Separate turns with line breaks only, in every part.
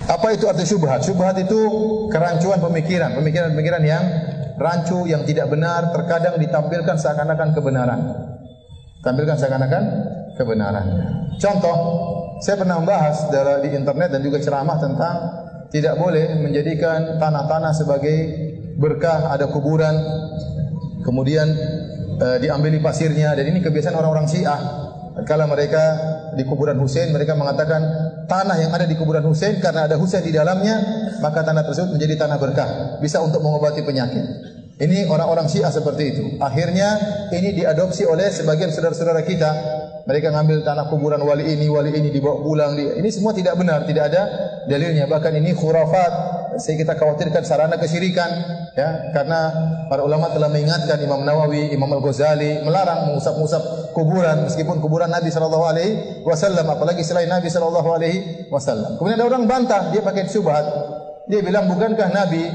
Apa itu arti syubhat? Syubhat itu kerancuan pemikiran, pemikiran yang rancu, yang tidak benar, terkadang ditampilkan seakan-akan kebenaran. Contoh, saya pernah membahas di internet dan juga ceramah tentang tidak boleh menjadikan tanah-tanah sebagai berkah. Ada kuburan, kemudian diambili pasirnya, dan ini kebiasaan orang-orang Syiah. Kalau mereka di kuburan Husain, mereka mengatakan tanah yang ada di kuburan Husain karena ada Husain di dalamnya, maka tanah tersebut menjadi tanah berkah, bisa untuk mengobati penyakit. Ini orang-orang Syiah seperti itu. Akhirnya ini diadopsi oleh sebagian saudara-saudara kita. Mereka ngambil tanah kuburan wali ini dibawa pulang. Ini semua tidak benar, tidak ada dalilnya. Bahkan ini khurafat. Kita khawatirkan sarana kesyirikan, ya, karena para ulama telah mengingatkan, Imam Nawawi, Imam Al-Ghazali melarang mengusap-usap kuburan, meskipun kuburan Nabi sallallahu alaihi wasallam, apalagi selain Nabi sallallahu alaihi wasallam. Kemudian ada orang bantah, dia pakai syubhat. Dia bilang, bukankah Nabi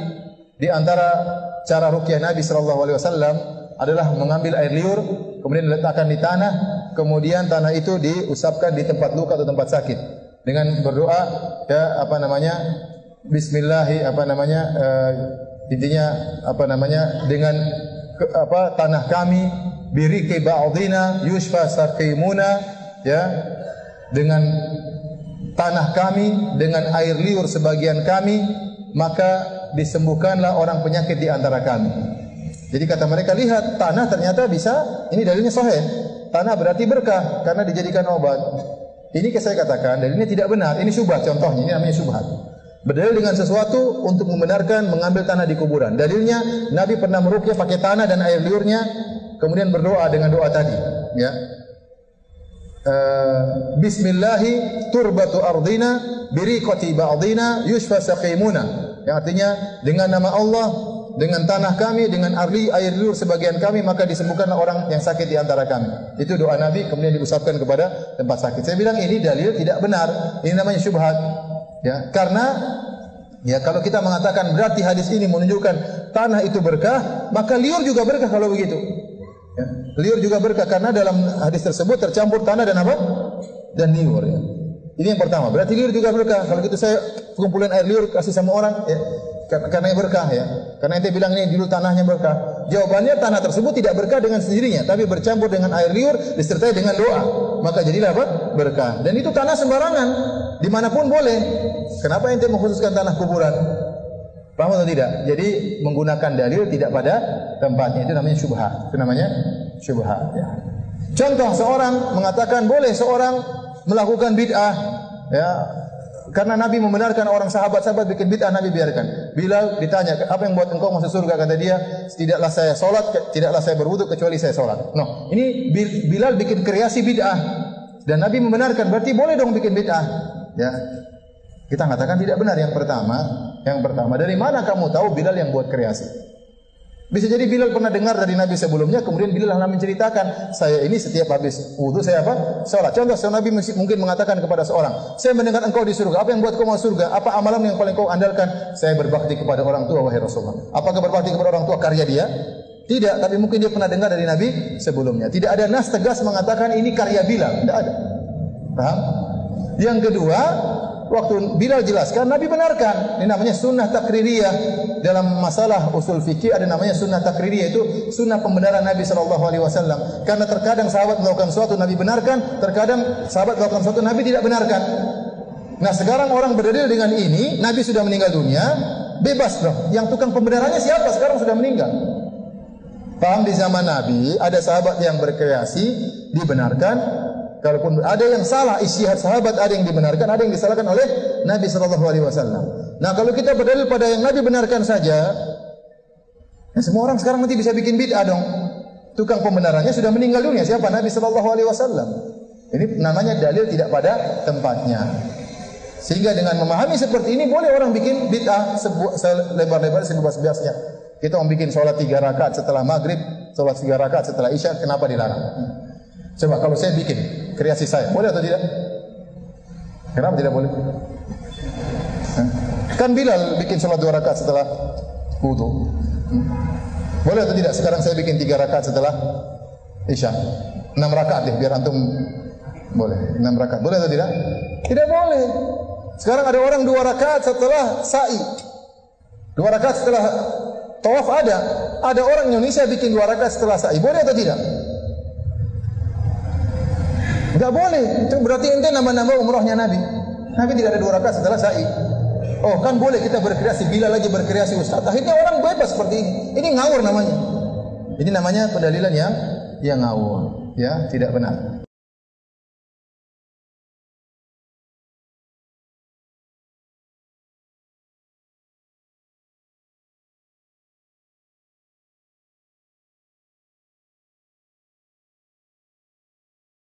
di antara cara ruqyah Nabi sallallahu alaihi wasallam adalah mengambil air liur kemudian diletakkan di tanah, kemudian tanah itu diusapkan di tempat luka atau tempat sakit dengan berdoa, ya, dengan tanah kami biriki ba'dina yushfa saqimuna, ya, dengan tanah kami, dengan air liur sebagian kami, maka disembuhkanlah orang penyakit di antara kami. Jadi kata mereka, lihat, tanah ternyata bisa, ini dalilnya sahih. Tanah berarti berkah karena dijadikan obat. Ini saya katakan dalilnya tidak benar. Ini syubhat contohnya, ini namanya syubhat. Berdalil dengan sesuatu untuk membenarkan mengambil tanah di kuburan. Dalilnya Nabi pernah meruqyah pakai tanah dan air liurnya, kemudian berdoa dengan doa tadi, ya. Bismillahi turbatu ardina biriqati ba'dina yushfa saqimuna. Yang artinya dengan nama Allah, dengan tanah kami, dengan air liur sebagian kami, maka disembuhkanlah orang yang sakit di antara kami. Itu doa Nabi, kemudian diusapkan kepada tempat sakit. Saya bilang ini dalil tidak benar. Ini namanya syubhat. Ya, karena ya kalau kita mengatakan berarti hadis ini menunjukkan tanah itu berkah, maka liur juga berkah kalau begitu. Ya, liur juga berkah karena dalam hadis tersebut tercampur tanah dan apa? Dan liur, ya. Ini yang pertama. Berarti liur juga berkah. Kalau gitu saya kumpulin air liur kasih sama orang, ya, karena berkah, ya. Karena ente bilang ini dulu tanahnya berkah. Jawabannya tanah tersebut tidak berkah dengan sendirinya, tapi bercampur dengan air liur disertai dengan doa. Maka jadilah apa? Berkah. Dan itu tanah sembarangan, dimanapun boleh. Kenapa ente mengkhususkan tanah kuburan? Paham atau tidak? Jadi menggunakan dalil tidak pada tempatnya, itu namanya syubhat. Itu namanya syubhat, ya. Contoh, seorang mengatakan boleh seorang melakukan bid'ah, ya, karena Nabi membenarkan orang sahabat-sahabat bikin bid'ah, Nabi biarkan. Bilal ditanya, apa yang buat engkau masuk surga? Kata dia, tidaklah saya solat, tidaklah saya berwudu kecuali saya solat. No, ini Bilal bikin kreasi bid'ah dan Nabi membenarkan, berarti boleh dong bikin bid'ah, ya. Kita katakan tidak benar. Yang pertama, dari mana kamu tahu Bilal yang buat kreasi? Bisa jadi Bilal pernah dengar dari Nabi sebelumnya, kemudian Bilal menceritakan, saya ini setiap habis wudu saya apa? Salat. Contoh, Nabi mungkin mengatakan kepada seorang, saya mendengar engkau di surga, apa yang buat kau masuk surga? Apa amalan yang paling kau andalkan? Saya berbakti kepada orang tua, wahai Rasulullah. Apakah berbakti kepada orang tua karya dia? Tidak, tapi mungkin dia pernah dengar dari Nabi sebelumnya. Tidak ada nas tegas mengatakan ini karya Bilal, tidak ada. Paham? Yang kedua, waktu Bilal jelaskan, Nabi benarkan. Ini namanya sunnah takririyah. Dalam masalah usul fikih ada namanya sunnah takririyah, itu sunnah pembenaran Nabi sallallahu alaihi wasallam. Karena terkadang sahabat melakukan sesuatu Nabi benarkan, terkadang sahabat melakukan sesuatu Nabi tidak benarkan. Nah, sekarang orang berdalil dengan ini, Nabi sudah meninggal dunia, bebas dong. Yang tukang pembenarannya siapa? Sekarang sudah meninggal. Paham, di zaman Nabi ada sahabat yang berkreasi dibenarkan. Kalaupun ada yang salah, ijtihad sahabat ada yang dibenarkan, ada yang disalahkan oleh Nabi sallallahu alaihi wasallam. Nah, kalau kita berdalil pada yang Nabi benarkan saja, nah semua orang sekarang nanti bisa bikin bid'ah dong. Tukang pembenarannya sudah meninggal dunia, siapa? Nabi sallallahu alaihi wasallam. Ini namanya dalil tidak pada tempatnya. Sehingga dengan memahami seperti ini boleh orang bikin bid'ah selebar-lebar, sebebas-bebasnya. Kita mau bikin sholat 3 rakaat setelah maghrib, sholat 3 rakaat setelah isya, kenapa dilarang? Coba kalau saya bikin kreasi saya, boleh atau tidak? Kenapa tidak boleh? Kan Bilal bikin sholat 2 rakaat setelah wudu. Boleh atau tidak? Sekarang saya bikin 3 rakaat setelah isya. 6 rakaat deh, biar antum boleh. 6 rakaat. Boleh atau tidak? Tidak boleh. Sekarang ada orang 2 rakaat setelah sa'i. 2 rakaat setelah tawaf ada. Ada orang Indonesia bikin 2 rakaat setelah sa'i. Boleh atau tidak? Enggak boleh. Itu berarti ente nambah-nambah umrahnya Nabi. Nabi tidak ada 2 rakaat setelah sa'i. Oh, kan boleh kita berkreasi, bila lagi berkreasi Ustaz. Akhirnya orang bebas seperti ini. Ini ngawur namanya. Ini namanya pendalilan yang ngawur, ya, tidak benar.